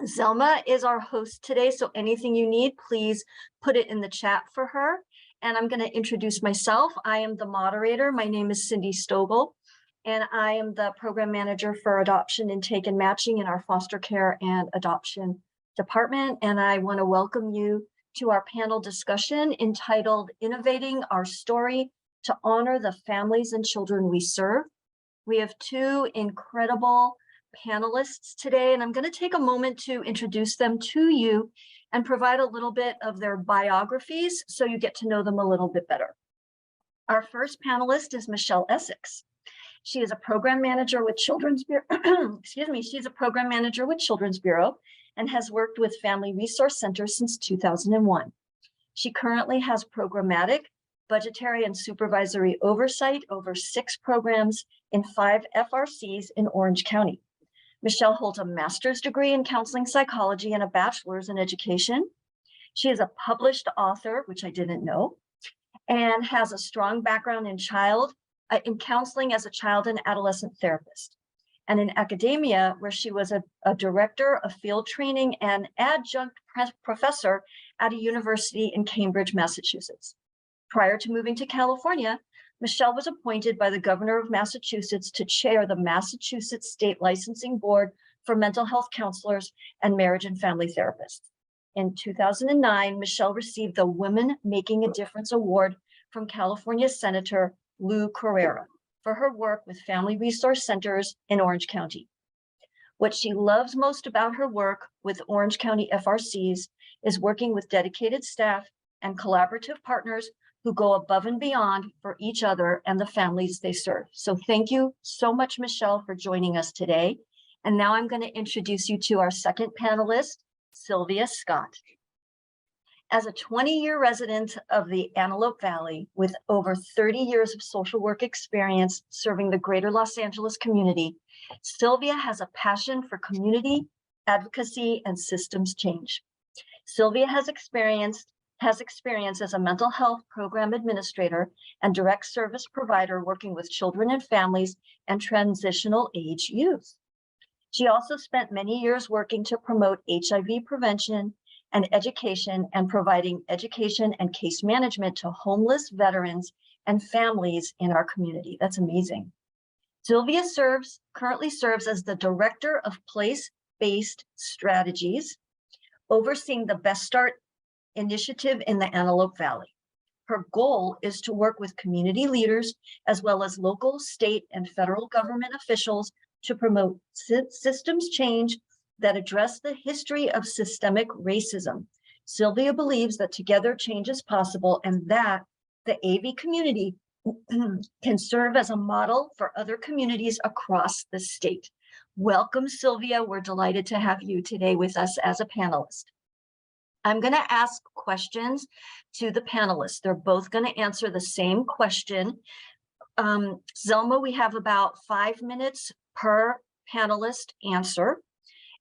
Zelma is our host today, so anything you need, please put it in the chat for her. And I'm going to introduce myself. I am the moderator. My name is Cindy Stogel, and I am the program manager for adoption, intake, and matching in our foster care and adoption department. And I want to welcome you to our panel discussion entitled Innovating Our Story to Honor the Families and Children We Serve. We have two incredible panelists today, and I'm going to take a moment to introduce them to you and provide a little bit of their biographies so you get to know them a little bit better. Our first panelist is Michelle Essex. She is a program manager with Children's Bureau. Excuse me. She's a program manager with Children's Bureau and has worked with Family Resource Centers since 2001. She currently has programmatic, budgetary, and supervisory oversight over 6 programs in 5 FRCs in Orange County. Michelle holds a master's degree in counseling psychology and a bachelor's in education. She is a published author, which I didn't know, and has a strong background in counseling as a child and adolescent therapist, and in academia, where she was a director of field training and adjunct professor at a university in Cambridge, Massachusetts. Prior to moving to California, Michelle was appointed by the governor of Massachusetts to chair the Massachusetts State Licensing Board for Mental Health Counselors and Marriage and Family Therapists. In 2009, Michelle received the Women Making a Difference Award from California Senator Lou Carrera for her work with Family Resource Centers in Orange County. What she loves most about her work with Orange County FRCs is working with dedicated staff and collaborative partners who go above and beyond for each other and the families they serve. So thank you so much, Michelle, for joining us today. And now I'm going to introduce you to our second panelist, Sylvia Scott. As a 20-year resident of the Antelope Valley with over 30 years of social work experience serving the greater Los Angeles community, Sylvia has a passion for community, advocacy, and systems change. Sylvia has experience as a mental health program administrator and direct service provider working with children and families and transitional age youth. She also spent many years working to promote HIV prevention and education and providing education and case management to homeless veterans and families in our community. That's amazing. Sylvia currently serves as the director of place-based strategies, overseeing the Best Start initiative in the Antelope Valley. Her goal is to work with community leaders as well as local, state, and federal government officials to promote systems change that address the history of systemic racism. Sylvia believes that together change is possible and that the AV community can serve as a model for other communities across the state. Welcome, Sylvia. We're delighted to have you today with us as a panelist. I'm going to ask questions to the panelists. They're both going to answer the same question. Zelma, we have about 5 minutes per panelist answer.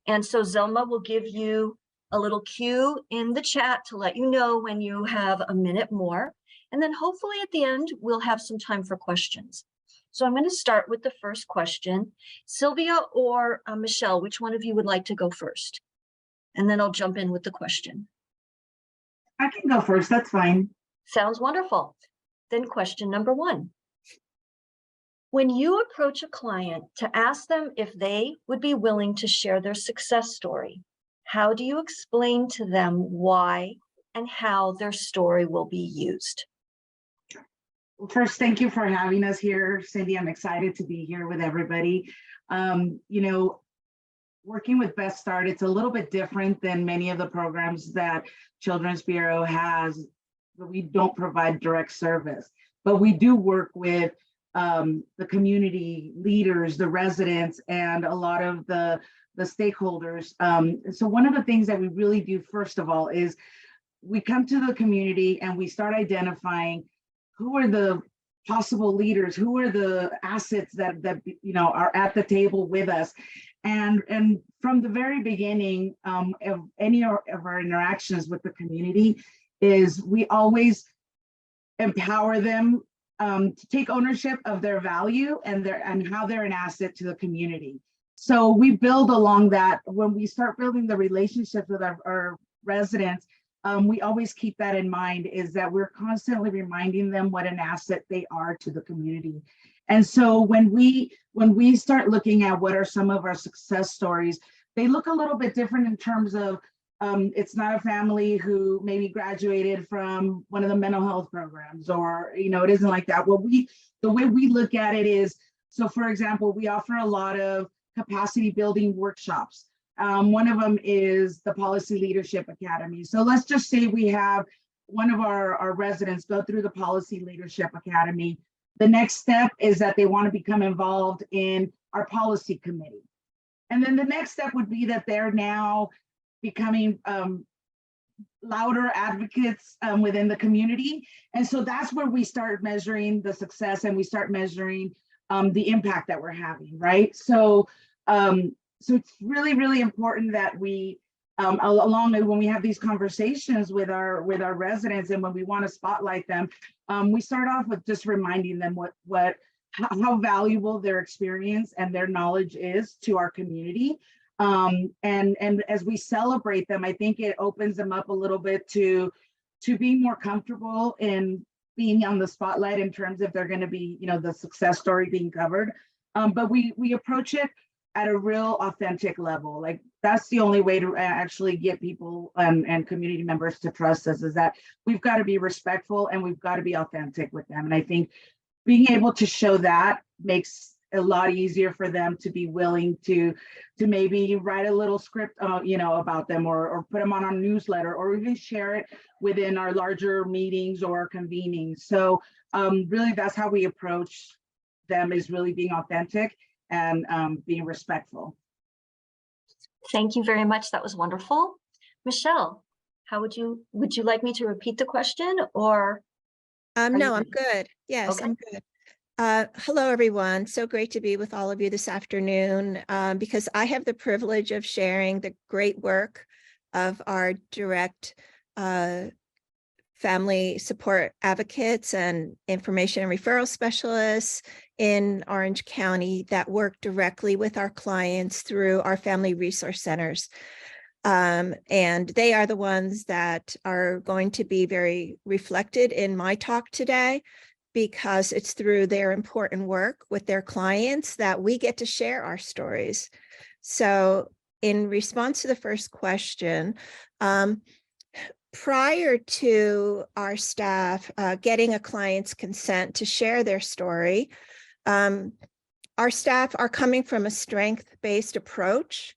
And so Zelma will give you a little cue in the chat to let you know when you have a minute more. And then hopefully at the end, we'll have some time for questions. So I'm going to start with the first question. Sylvia or Michelle, which one of you would like to go first? And then I'll jump in with the question. I can go first, that's fine. Sounds wonderful. Then question number 1. When you approach a client to ask them if they would be willing to share their success story, how do you explain to them why and how their story will be used? Well, first, thank you for having us here, Cindy. I'm excited to be here with everybody. Working with Best Start, it's a little bit different than many of the programs that Children's Bureau has. We don't provide direct service, but we do work with the community leaders, the residents, and a lot of the stakeholders. So one of the things that we really do, first of all, is we come to the community and we start identifying who are the possible leaders, who are the assets that are at the table with us. And from the very beginning of any of our interactions with the community is we always empower them to take ownership of their value and how they're an asset to the community. So we build along that. When we start building the relationships with our residents, we always keep that in mind, is that we're constantly reminding them what an asset they are to the community. And so when we start looking at what are some of our success stories, they look a little bit different in terms of it's not a family who maybe graduated from one of the mental health programs, or it isn't like that. The way we look at it is, so for example, we offer a lot of capacity building workshops. One of them is the Policy Leadership Academy. So let's just say we have one of our residents go through the Policy Leadership Academy. The next step is that they want to become involved in our policy committee. And then the next step would be that they're now becoming louder advocates within the community. And so that's where we start measuring the success, and we start measuring the impact that we're having, right? So it's really, really important that we, along when we have these conversations with our residents, and when we want to spotlight them, we start off with just reminding them how valuable their experience and their knowledge is to our community. And as we celebrate them, I think it opens them up a little bit to being more comfortable in being on the spotlight in terms of they're going to be, the success story being covered. But we approach it at a real authentic level. Like, that's the only way to actually get people and community members to trust us, is that we've got to be respectful and we've got to be authentic with them. And I think being able to show that makes a lot easier for them to be willing to maybe write a little script, about them, or put them on our newsletter, or even share it within our larger meetings or convenings. So really, that's how we approach them, is really being authentic and being respectful. Thank you very much. That was wonderful. Michelle, would you like me to repeat the question, or? No, I'm good. Yes, Okay. I'm good. Hello, everyone. So great to be with all of you this afternoon, because I have the privilege of sharing the great work of our direct family support advocates and information and referral specialists in Orange County that work directly with our clients through our family resource centers. And they are the ones that are going to be very reflected in my talk today, because it's through their important work with their clients that we get to share our stories. So in response to the first question, prior to our staff getting a client's consent to share their story, our staff are coming from a strength-based approach,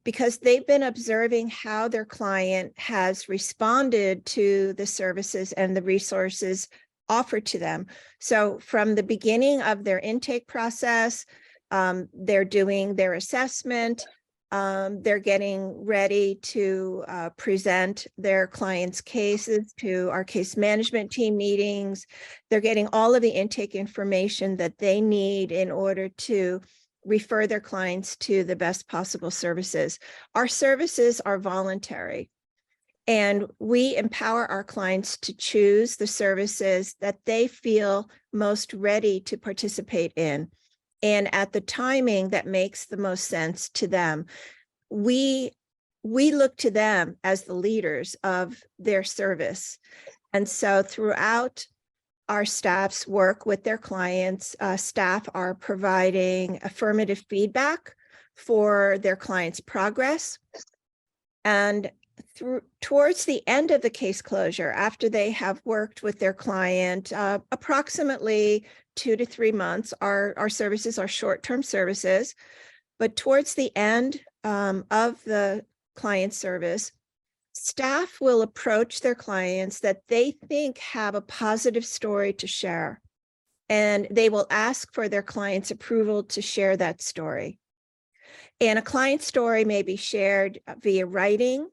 because they've been observing how their client has responded to the services and the resources offered to them. So from the beginning of their intake process, they're doing their assessment, they're getting ready to present their clients' cases to our case management team meetings. They're getting all of the intake information that they need in order to refer their clients to the best possible services. Our services are voluntary, and we empower our clients to choose the services that they feel most ready to participate in, and at the timing that makes the most sense to them. We look to them as the leaders of their service. And so throughout our staff's work with their clients, staff are providing affirmative feedback for their clients' progress. And towards the end of the case closure, after they have worked with their client approximately 2 to 3 months, our services are short-term services, but towards the end of the client service, staff will approach their clients that they think have a positive story to share, and they will ask for their client's approval to share that story. And a client story may be shared via writing,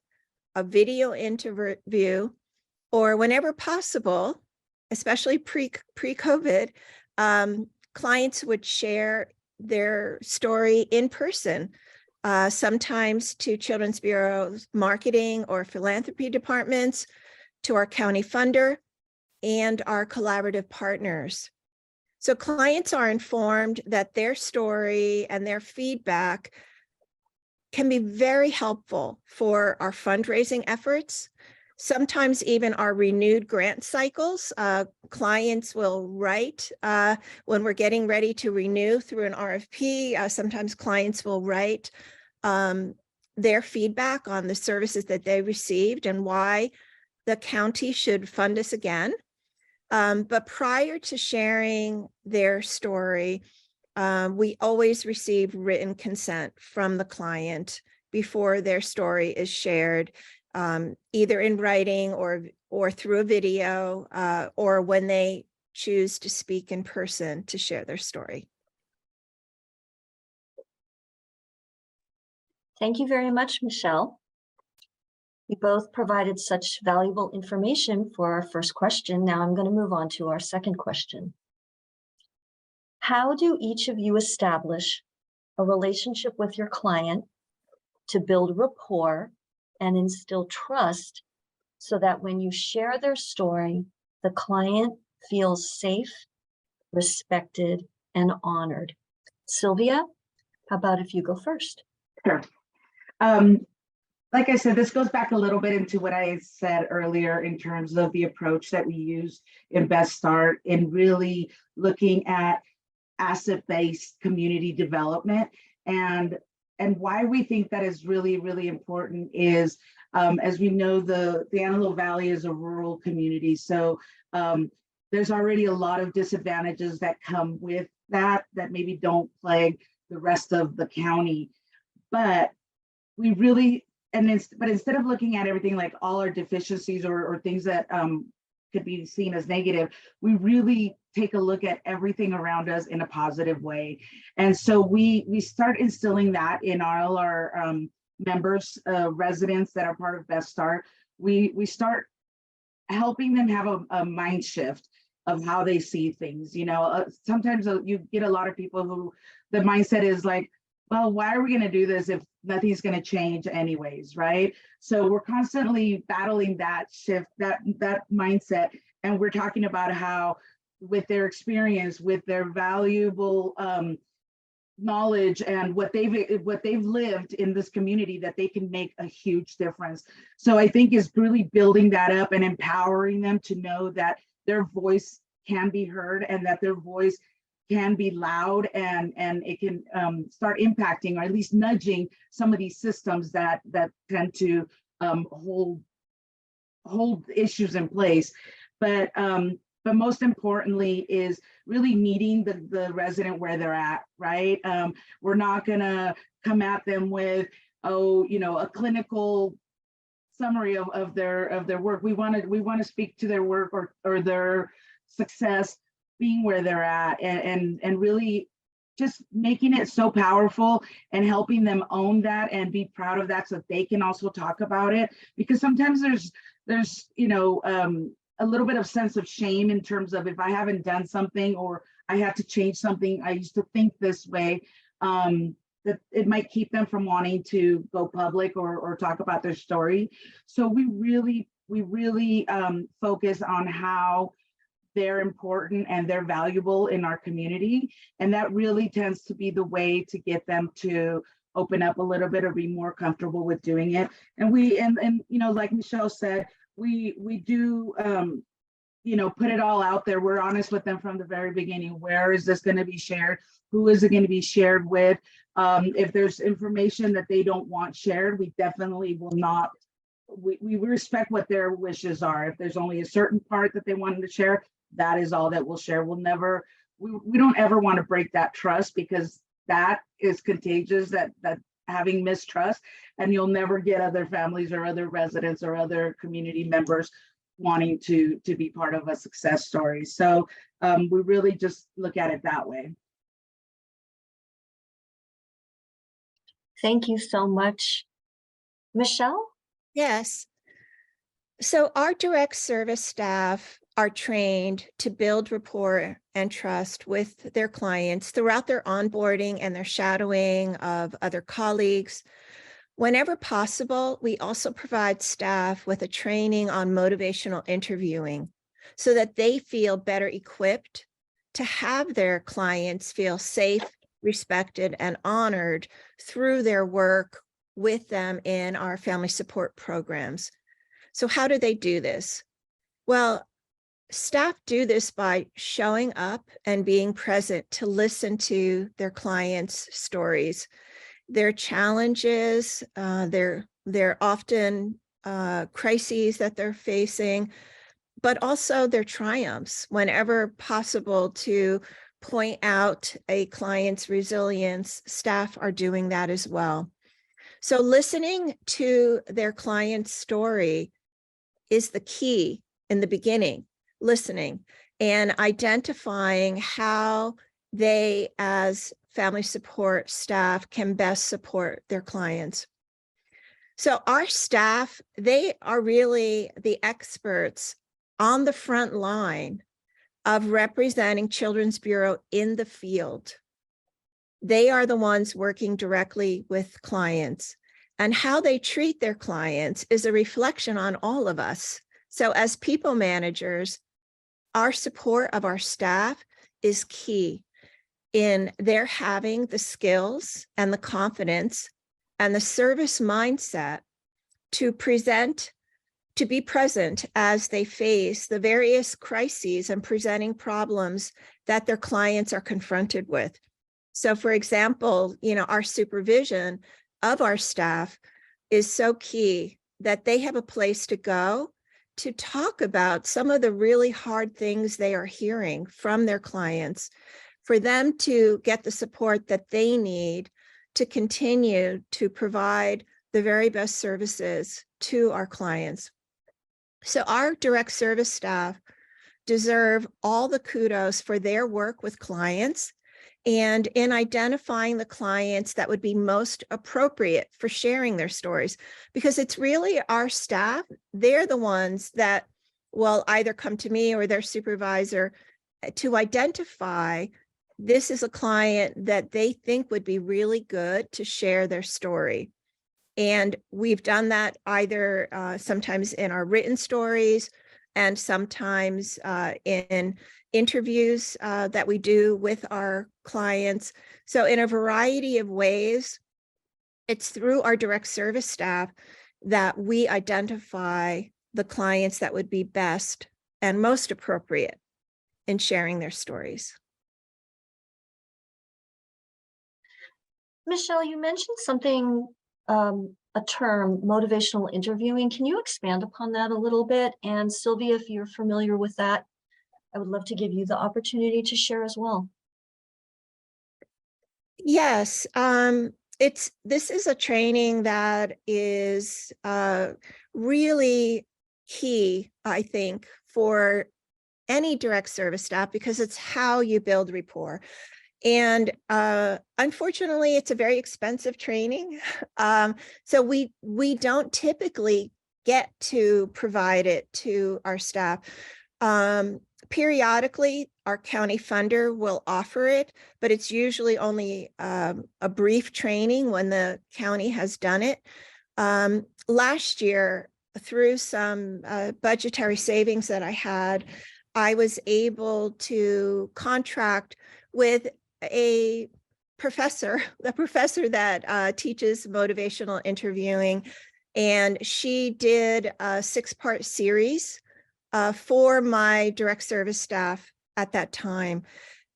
a video interview, or whenever possible, especially pre-COVID, clients would share their story in person, sometimes to Children's Bureau's marketing or philanthropy departments, to our county funder, and our collaborative partners. So clients are informed that their story and their feedback can be very helpful for our fundraising efforts. Sometimes even our renewed grant cycles. Clients will write when we're getting ready to renew through an RFP. Sometimes clients will write their feedback on the services that they received and why the county should fund us again. But prior to sharing their story, we always receive written consent from the client before their story is shared, either in writing or through a video, or when they choose to speak in person to share their story. Thank you very much, Michelle. You both provided such valuable information for our first question. Now I'm going to move on to our second question. How do each of you establish a relationship with your client to build rapport and instill trust so that when you share their story, the client feels safe, respected, and honored? Sylvia, how about if you go first? Sure. Like I said, this goes back a little bit into what I said earlier in terms of the approach that we use in Best Start in really looking at asset-based community development. And why we think that is really, really important is, as we know, the Antelope Valley is a rural community. So there's already a lot of disadvantages that come with that maybe don't plague the rest of the county. But we really, but instead of looking at everything like all our deficiencies or things that could be seen as negative, we really take a look at everything around us in a positive way. And so we start instilling that in all our members, residents that are part of Best Start. We start helping them have a mind shift of how they see things. You know, sometimes you get a lot of people who the mindset is like, well, why are we going to do this if nothing's going to change anyways, right? So we're constantly battling that shift, that mindset. And we're talking about how with their experience, with their valuable knowledge and what they've lived in this community, that they can make a huge difference. So I think is really building that up and empowering them to know that their voice can be heard and that their voice can be loud and it can start impacting or at least nudging some of these systems that tend to hold issues in place. But most importantly is really meeting the resident where they're at, right? We're not gonna come at them with, a clinical summary of their work. We want to speak to their work or their success being where they're at and really just making it so powerful and helping them own that and be proud of that so they can also talk about it. Because sometimes there's a little bit of sense of shame in terms of if I haven't done something or I have to change something, I used to think this way, that it might keep them from wanting to go public or talk about their story. So we really focus on how they're important and they're valuable in our community. And that really tends to be the way to get them to open up a little bit or be more comfortable with doing it. And like Michelle said, we do, put it all out there. We're honest with them from the very beginning. Where is this going to be shared? Who is it going to be shared with? If there's information that they don't want shared, we definitely will not. We respect what their wishes are. If there's only a certain part that they wanted to share, that is all that we'll share. We'll never, we don't ever want to break that trust because that is contagious, that having mistrust, and you'll never get other families or other residents or other community members wanting to be part of a success story. So we really just look at it that way. Thank you so much. Michelle? Yes. So our direct service staff are trained to build rapport and trust with their clients throughout their onboarding and their shadowing of other colleagues. Whenever possible, we also provide staff with a training on motivational interviewing so that they feel better equipped to have their clients feel safe, respected, and honored through their work with them in our family support programs. So how do they do this? Well, staff do this by showing up and being present to listen to their clients' stories, their challenges, their often crises that they're facing, but also their triumphs whenever possible to point out a client's resilience. Staff are doing that as well. So listening to their client's story is the key in the beginning, listening and identifying how they as family support staff can best support their clients. So our staff, they are really the experts on the front line of representing Children's Bureau in the field. They are the ones working directly with clients, and how they treat their clients is a reflection on all of us. So as people managers, our support of our staff is key in their having the skills and the confidence and the service mindset to be present as they face the various crises and presenting problems that their clients are confronted with. So for example, our supervision of our staff is so key that they have a place to go to talk about some of the really hard things they are hearing from their clients, for them to get the support that they need to continue to provide the very best services to our clients. So our direct service staff deserve all the kudos for their work with clients and in identifying the clients that would be most appropriate for sharing their stories, because it's really our staff. They're the ones that will either come to me or their supervisor to identify this is a client that they think would be really good to share their story. And we've done that either sometimes in our written stories and sometimes in interviews that we do with our clients. So in a variety of ways, it's through our direct service staff that we identify the clients that would be best and most appropriate in sharing their stories. Michelle, you mentioned something, a term, motivational interviewing. Can you expand upon that a little bit? And Sylvia, if you're familiar with that, I would love to give you the opportunity to share as well. Yes, this is a training that is really key, I think, for any direct service staff, because it's how you build rapport. And unfortunately, it's a very expensive training. So we don't typically get to provide it to our staff. Periodically, our county funder will offer it, but it's usually only a brief training when the county has done it. Last year, through some budgetary savings that I had, I was able to contract with a professor, the professor that teaches motivational interviewing, and she did a 6-part series for my direct service staff at that time.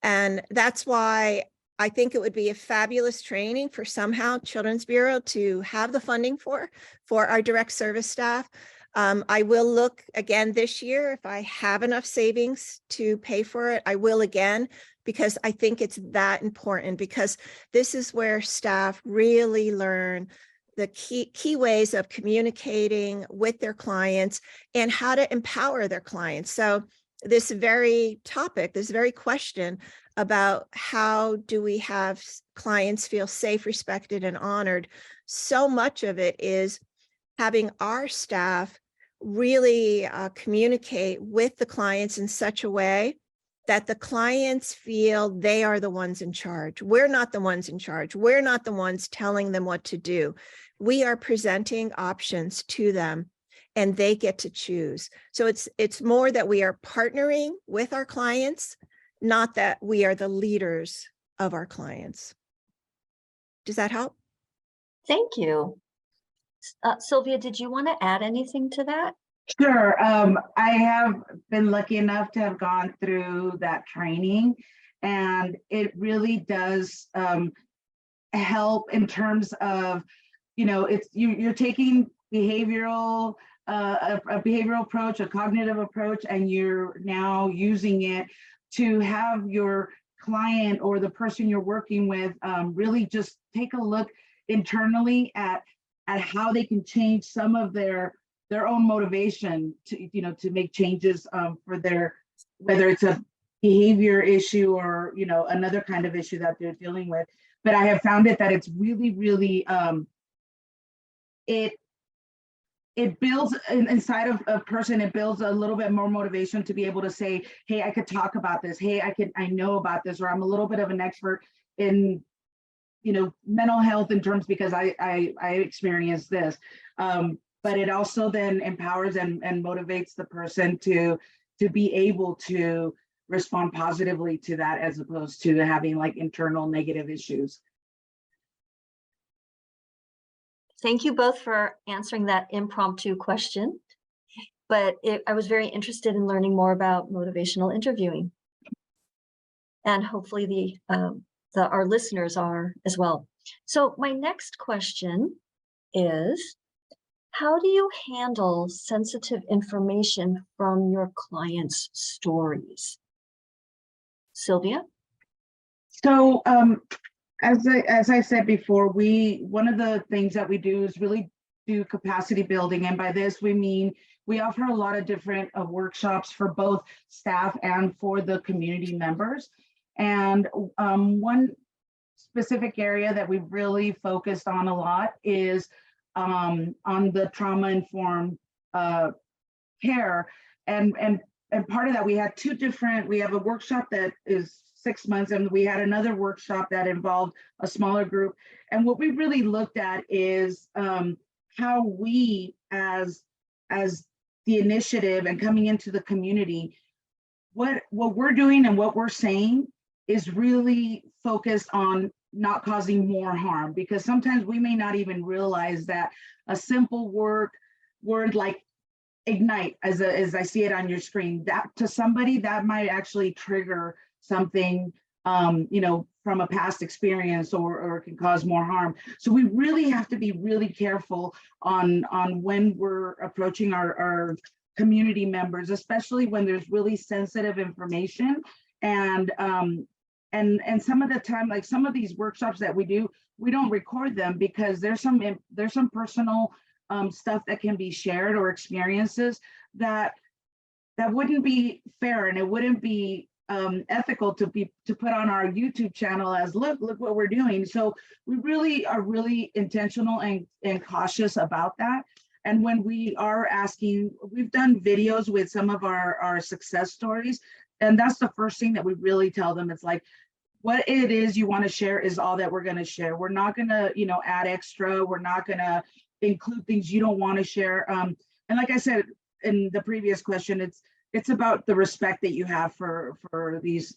And that's why I think it would be a fabulous training for somehow Children's Bureau to have the funding for our direct service staff. I will look again this year if I have enough savings to pay for it. I will again, because I think it's that important, because this is where staff really learn the key ways of communicating with their clients and how to empower their clients. So this very topic, this very question about how do we have clients feel safe, respected, and honored, so much of it is having our staff really communicate with the clients in such a way that the clients feel they are the ones in charge. We're not the ones in charge. We're not the ones telling them what to do. We are presenting options to them and they get to choose. So it's more that we are partnering with our clients not that we are the leaders of our clients. Does that help? Thank you. Sylvia, did you want to add anything to that? Sure. I have been lucky enough to have gone through that training, and it really does help in terms of, it's you're taking behavioral a behavioral approach, a cognitive approach, and you're now using it to have your client or the person you're working with really just take a look internally at how they can change some of their own motivation to make changes for their, whether it's a behavior issue or another kind of issue that they're dealing with. But I have found it that it's really it builds inside of a person, it builds a little bit more motivation to be able to say, hey, I could talk about this, hey, I know about this, or I'm a little bit of an expert in mental health in terms, because I experienced this. But it also then empowers and motivates the person to be able to respond positively to that, as opposed to having like internal negative issues. Thank you both for answering that impromptu question, but I was very interested in learning more about motivational interviewing, and hopefully our listeners are as well. So my next question is, how do you handle sensitive information from your clients' stories? Sylvia? So as I said before, one of the things that we do is really do capacity building. And by this, we mean we offer a lot of different workshops for both staff and for the community members. And one specific area that we've really focused on a lot is on the trauma-informed care. And part of that, we have a workshop that is 6 months, and we had another workshop that involved a smaller group. And what we really looked at is how we, as the initiative and coming into the community, what we're doing and what we're saying is really focused on not causing more harm, because sometimes we may not even realize that a simple word like ignite, as I see it on your screen, that to somebody that might actually trigger something from a past experience, or can cause more harm. So we really have to be really careful on when we're approaching our community members, especially when there's really sensitive information. And some of the time, like some of these workshops that we do, we don't record them because there's some personal stuff that can be shared, or experiences that wouldn't be fair, and it wouldn't be ethical to put on our YouTube channel as look what we're doing. So we really are intentional and cautious about that. And when we are asking, we've done videos with some of our success stories, and that's the first thing that we really tell them. It's like, what it is you want to share is all that we're going to share. We're not going to add extra. We're not going to include things you don't want to share. And like I said in the previous question, it's about the respect that you have for these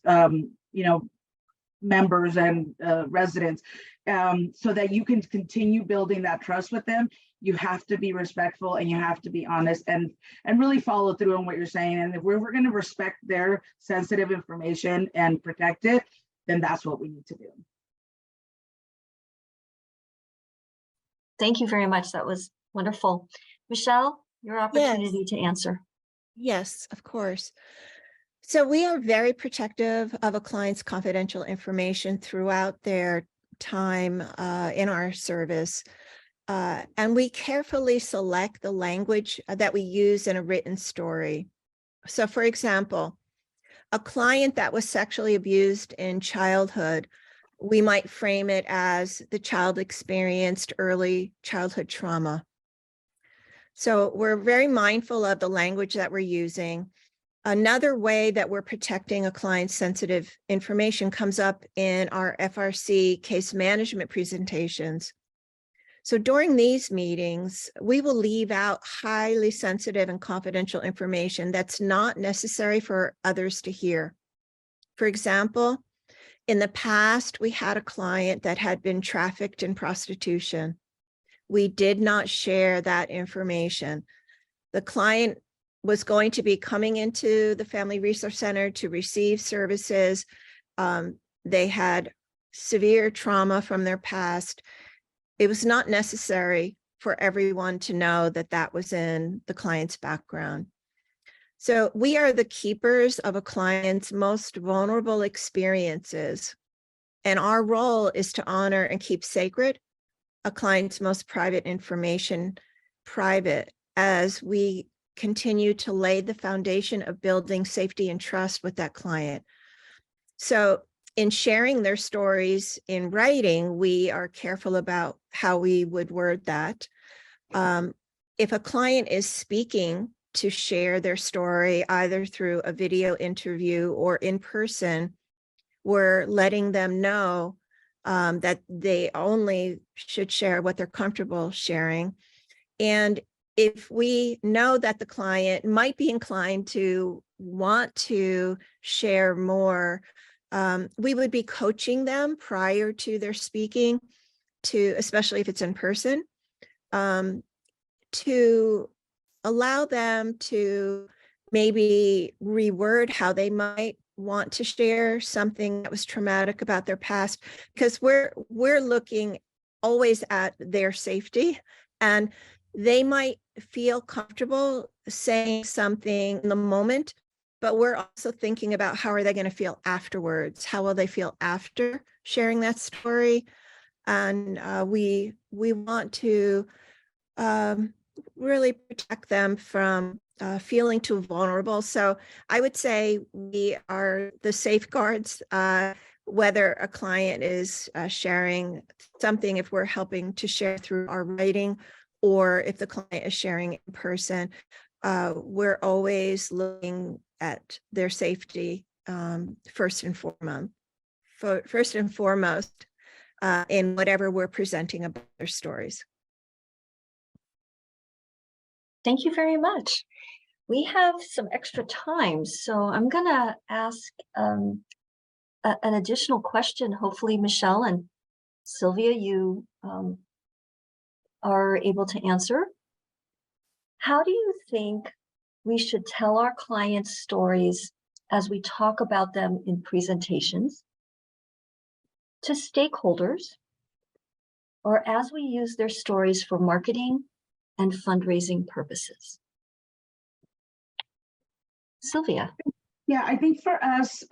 members and residents, so that you can continue building that trust with them. You have to be respectful, and you have to be honest, and really follow through on what you're saying. And if we're going to respect their sensitive information and protect it, then that's what we need to do. Thank you very much. That was wonderful. Michelle, your opportunity to answer. Yes, of course. So we are very protective of a client's confidential information throughout their time in our service. And we carefully select the language that we use in a written story. So for example, a client that was sexually abused in childhood, we might frame it as the child experienced early childhood trauma. So we're very mindful of the language that we're using. Another way that we're protecting a client's sensitive information comes up in our FRC case management presentations. So during these meetings, we will leave out highly sensitive and confidential information that's not necessary for others to hear. For example, in the past, we had a client that had been trafficked in prostitution. We did not share that information. The client was going to be coming into the Family Resource Center to receive services. They had severe trauma from their past. It was not necessary for everyone to know that that was in the client's background. So we are the keepers of a client's most vulnerable experiences. And our role is to honor and keep sacred a client's most private information private as we continue to lay the foundation of building safety and trust with that client. So in sharing their stories in writing, we are careful about how we would word that. If a client is speaking to share their story, either through a video interview or in person, we're letting them know that they only should share what they're comfortable sharing. And if we know that the client might be inclined to want to share more, we would be coaching them prior to their speaking, especially if it's in person, to allow them to maybe reword how they might want to share something that was traumatic about their past, because we're looking always at their safety, and they might feel comfortable saying something in the moment, but we're also thinking about how are they going to feel afterwards? How will they feel after sharing that story? And we want to really protect them from feeling too vulnerable. So I would say we are the safeguards, whether a client is sharing something, if we're helping to share through our writing, or if the client is sharing in person, we're always looking at their safety first and foremost in whatever we're presenting about their stories. Thank you very much. We have some extra time, so I'm gonna ask an additional question. Hopefully, Michelle and Sylvia, you are able to answer. How do you think we should tell our clients' stories as we talk about them in presentations, to stakeholders, or as we use their stories for marketing and fundraising purposes? Sylvia. Yeah, I think for us,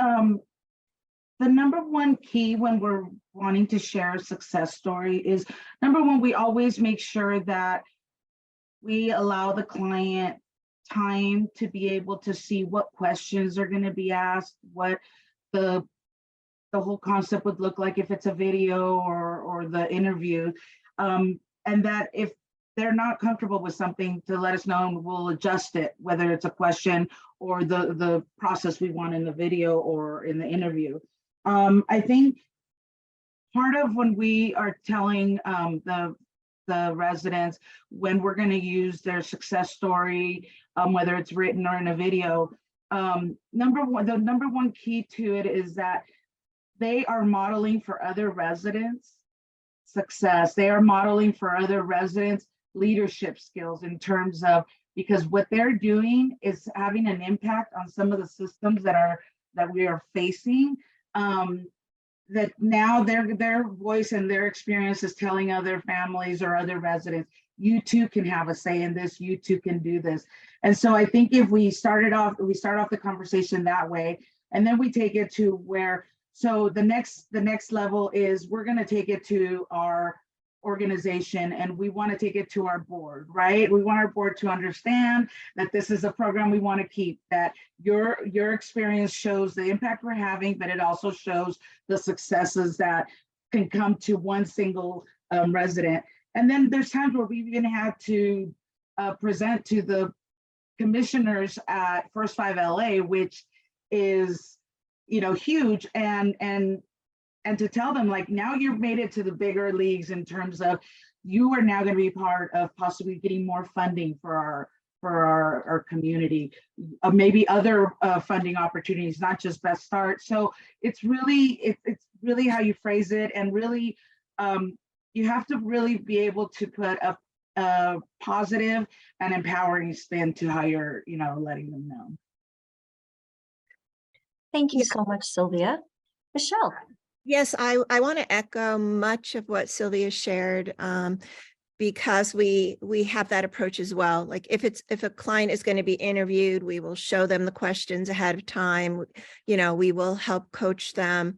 the number one key when we're wanting to share a success story is, number one, we always make sure that we allow the client time to be able to see what questions are going to be asked, what the whole concept would look like if it's a video or the interview, and that if they're not comfortable with something, to let us know and we'll adjust it, whether it's a question or the process we want in the video or in the interview. I think part of when we are telling the residents when we're going to use their success story, whether it's written or in a video, the number one key to it is that they are modeling for other residents success. They are modeling for other residents leadership skills, in terms of, because what they're doing is having an impact on some of the systems that we are facing, that now their voice and their experience is telling other families or other residents, you too can have a say in this, you too can do this. And so I think if we start off the conversation that way, and then we take it to where, so the next level is, we're going to take it to our organization and we want to take it to our board, right? We want our board to understand that this is a program we want to keep, that your experience shows the impact we're having, but it also shows the successes that can come to one single resident. And then there's times where we've even had to present to the commissioners at First 5 LA, which is, huge, and to tell them, like, now you've made it to the bigger leagues in terms of you are now going to be part of possibly getting more funding for for our community. Maybe other funding opportunities, not just Best Start. So it's really how you phrase it, and really you have to really be able to put a positive and empowering spin to how you're, letting them know. Thank you Yeah. so much, Sylvia. Michelle. Yes, I want to echo much of what Sylvia shared, because we have that approach as well. Like if a client is going to be interviewed, we will show them the questions ahead of time. We will help coach them.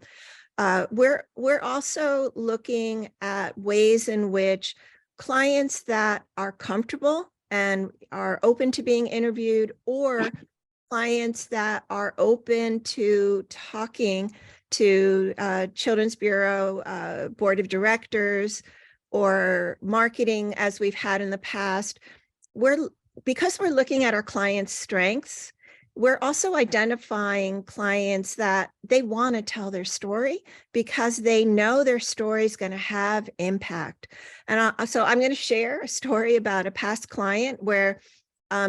We're also looking at ways in which clients that are comfortable and are open to being interviewed, or clients that are open to talking to Children's Bureau Board of Directors or marketing, as we've had in the past. Because we're looking at our clients' strengths, we're also identifying clients that they want to tell their story because they know their story is going to have impact. And so I'm going to share a story about a past client where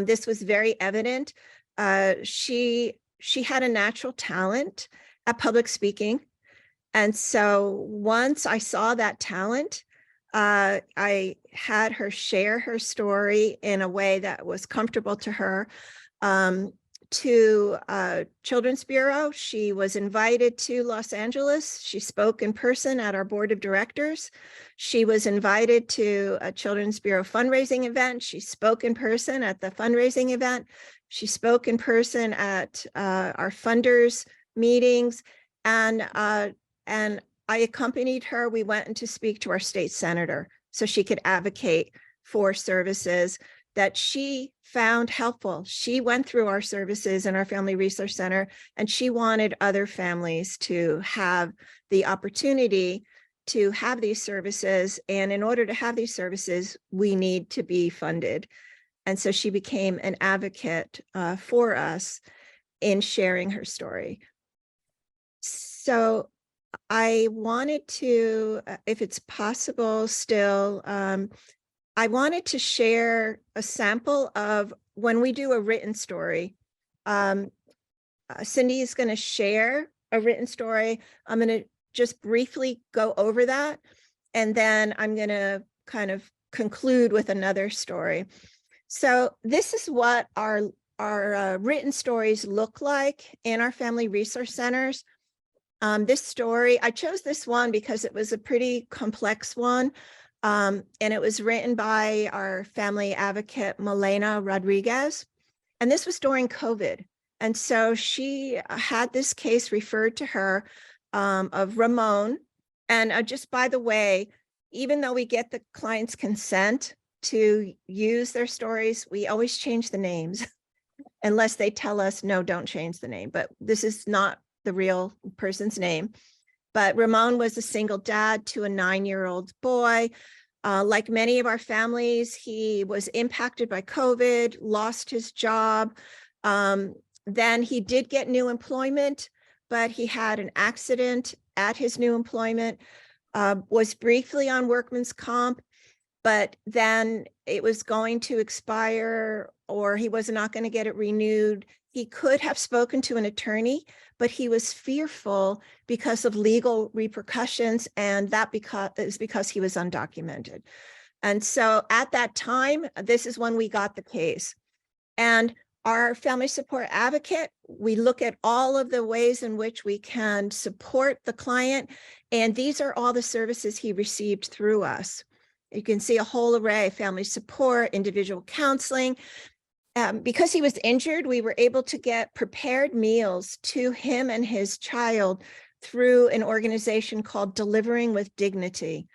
this was very evident. She had a natural talent at public speaking. And so once I saw that talent, I had her share her story in a way that was comfortable to her. To Children's Bureau, she was invited to Los Angeles. She spoke in person at our board of directors. She was invited to a Children's Bureau fundraising event. She spoke in person at the fundraising event. She spoke in person at our funders meetings, and I accompanied her. We went in to speak to our state senator so she could advocate for services that she found helpful. She went through our services in our Family Resource Center, and she wanted other families to have the opportunity to have these services. And in order to have these services, we need to be funded. And so she became an advocate for us in sharing her story. So I wanted to, if it's possible still, I wanted to share a sample of when we do a written story. Cindy is going to share a written story. I'm going to just briefly go over that, and then I'm going to kind of conclude with another story. So this is what our written stories look like in our Family Resource Centers. This story, I chose this one because it was a pretty complex one. And it was written by our family advocate, Milena Rodriguez. And this was during COVID. And so she had this case referred to her of Ramon. And just by the way, even though we get the client's consent to use their stories, we always change the names unless they tell us, no, don't change the name. But this is not the real person's name. But Ramon was a single dad to a 9-year-old boy. Like many of our families, he was impacted by COVID, lost his job. Then he did get new employment, but he had an accident at his new employment, was briefly on workman's comp, but then it was going to expire, or he was not going to get it renewed. He could have spoken to an attorney, but he was fearful because of legal repercussions, and that is because he was undocumented. And so at that time, this is when we got the case. And our family support advocate, we look at all of the ways in which we can support the client, and these are all the services he received through us. You can see a whole array of family support, individual counseling. Because he was injured, we were able to get prepared meals to him and his child through an organization called Delivering with Dignity.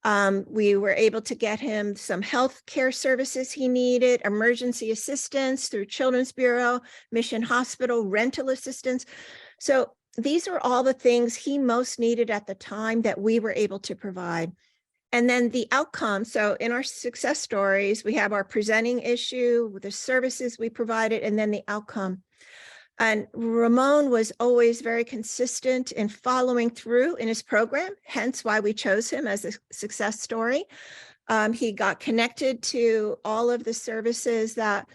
We were able to get him some health care services he needed, emergency assistance through Children's Bureau, Mission Hospital, rental assistance. So these are all the things he most needed at the time that we were able to provide. And then the outcome. So in our success stories, we have our presenting issue with the services we provided, and then the outcome. And Ramon was always very consistent in following through in his program, hence why we chose him as a success story. He got connected to all of the services that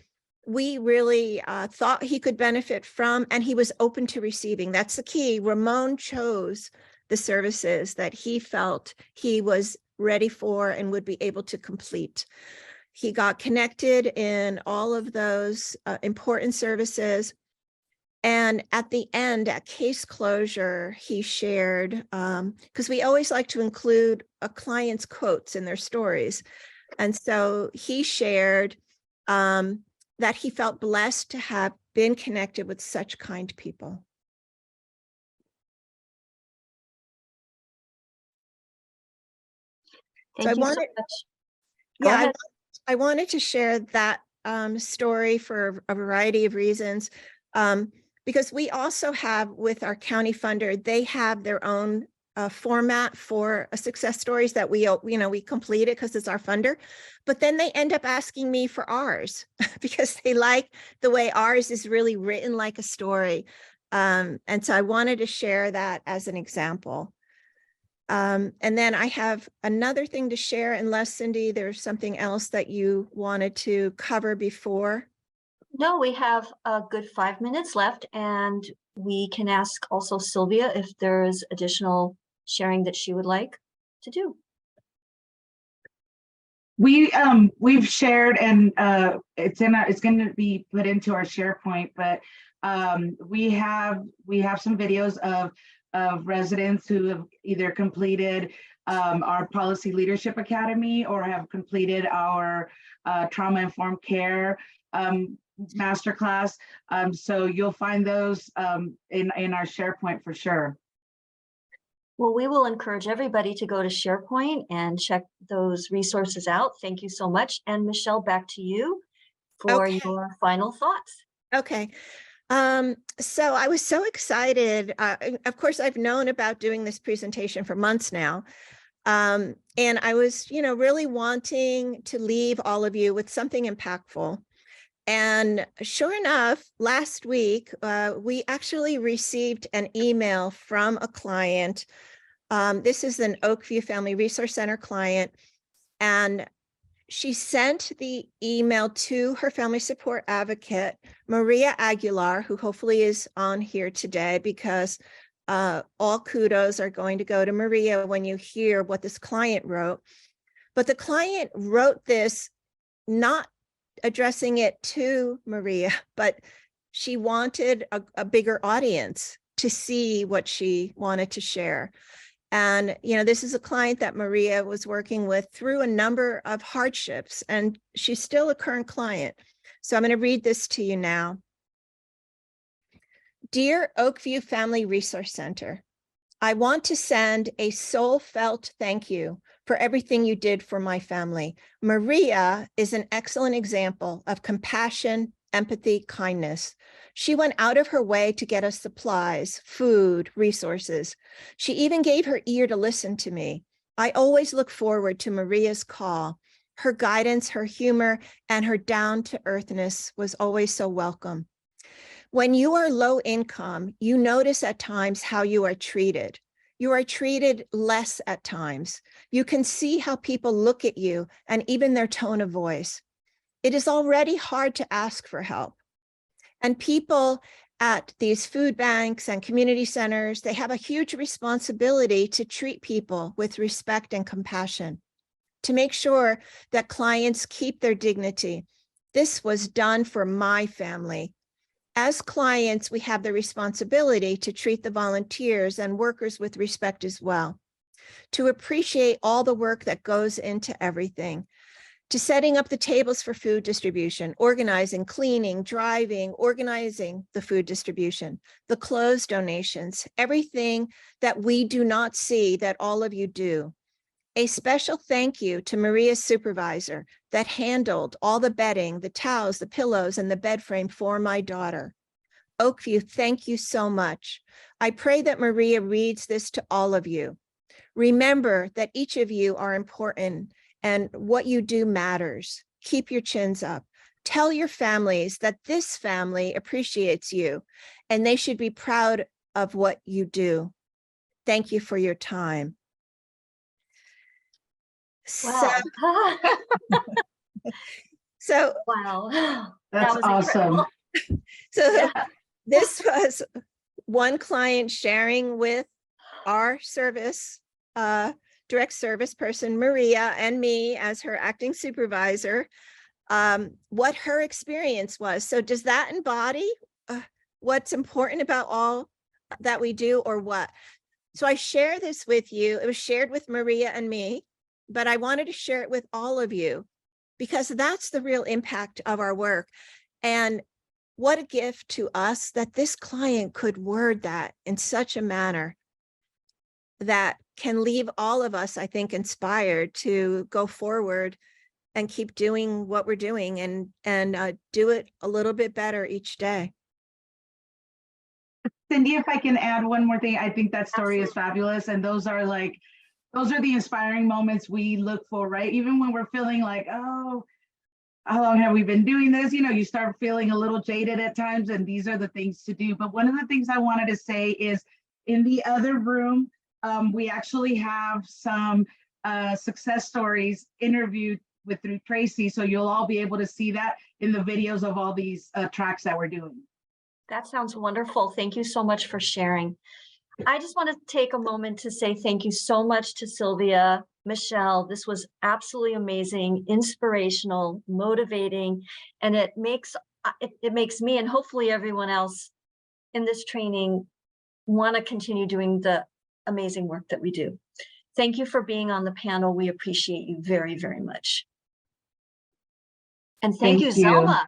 we really thought he could benefit from, and he was open to receiving. That's the key. Ramon chose the services that he felt he was ready for and would be able to complete. He got connected in all of those important services. And at the end, at case closure, he shared, because we always like to include a client's quotes in their stories. And so he shared that he felt blessed to have been connected with such kind people. Thank So you so much. Go yeah, ahead. I wanted to share that story for a variety of reasons. Because we also have, with our county funder, they have their own format for success stories that we complete it because it's our funder. But then they end up asking me for ours because they like the way ours is really written like a story. And so I wanted to share that as an example. And then I have another thing to share, unless Cindy, there's something else that you wanted to cover before. No, we have a good 5 minutes left, and we can ask also Sylvia if there's additional sharing that she would like to do. We've shared, and it's going to be put into our SharePoint, but we have some videos of residents who have either completed our Policy Leadership Academy or have completed our Trauma Informed Care masterclass. So you'll find those in our SharePoint for sure. Well, we will encourage everybody to go to SharePoint and check those resources out. Thank you so much. And Michelle, back to you for Okay. your final thoughts. Okay. So I was so excited. Of course, I've known about doing this presentation for months now. And I was, really wanting to leave all of you with something impactful. And sure enough, last week, we actually received an email from a client. This is an Oakview Family Resource Center client. And she sent the email to her family support advocate, Maria Aguilar, who hopefully is on here today, because all kudos are going to go to Maria when you hear what this client wrote. But the client wrote this not addressing it to Maria, but she wanted a bigger audience to see what she wanted to share. And, this is a client that Maria was working with through a number of hardships, and she's still a current client. So I'm going to read this to you now. Dear Oakview Family Resource Center, I want to send a soul-felt thank you for everything you did for my family. Maria is an excellent example of compassion, empathy, kindness. She went out of her way to get us supplies, food, resources. She even gave her ear to listen to me. I always look forward to Maria's call. Her guidance, her humor, and her down-to-earthness was always so welcome. When you are low income, you notice at times how you are treated. You are treated less at times. You can see how people look at you and even their tone of voice. It is already hard to ask for help. And people at these food banks and community centers, they have a huge responsibility to treat people with respect and compassion, to make sure that clients keep their dignity. This was done for my family. As clients, we have the responsibility to treat the volunteers and workers with respect as well, to appreciate all the work that goes into everything, to setting up the tables for food distribution, organizing, cleaning, driving, organizing the food distribution, the clothes donations, everything that we do not see that all of you do. A special thank you to Maria's supervisor that handled all the bedding, the towels, the pillows, and the bed frame for my daughter. Oakview, thank you so much. I pray that Maria reads this to all of you. Remember that each of you are important and what you do matters. Keep your chins up. Tell your families that this family appreciates you and they should be proud of what you do. Thank you for your time. Wow. So, Wow. That That's was awesome. incredible. so Yeah. this was one client sharing with our service, direct service person, Maria, and me as her acting supervisor, what her experience was. So does that embody what's important about all that we do, or what? So I share this with you. It was shared with Maria and me, but I wanted to share it with all of you because that's the real impact of our work. And what a gift to us that this client could word that in such a manner that can leave all of us, I think, inspired to go forward and keep doing what we're doing and do it a little bit better each day. Cindy, if I can add one more thing, I think that story is fabulous. And those are the inspiring moments we look for, right? Even when we're feeling like, oh, how long have we been doing this? You know, you start feeling a little jaded at times, and these are the things to do. But one of the things I wanted to say is in the other room, we actually have some success stories interviewed through Tracy. So you'll all be able to see that in the videos of all these tracks that we're doing. That sounds wonderful. Thank you so much for sharing. I just want to take a moment to say thank you so much to Sylvia, Michelle. This was absolutely amazing, inspirational, motivating, and it makes me and hopefully everyone else in this training want to continue doing the amazing work that we do. Thank you for being on the panel. We appreciate you very, very much. And thank you, Thank you. Zelma.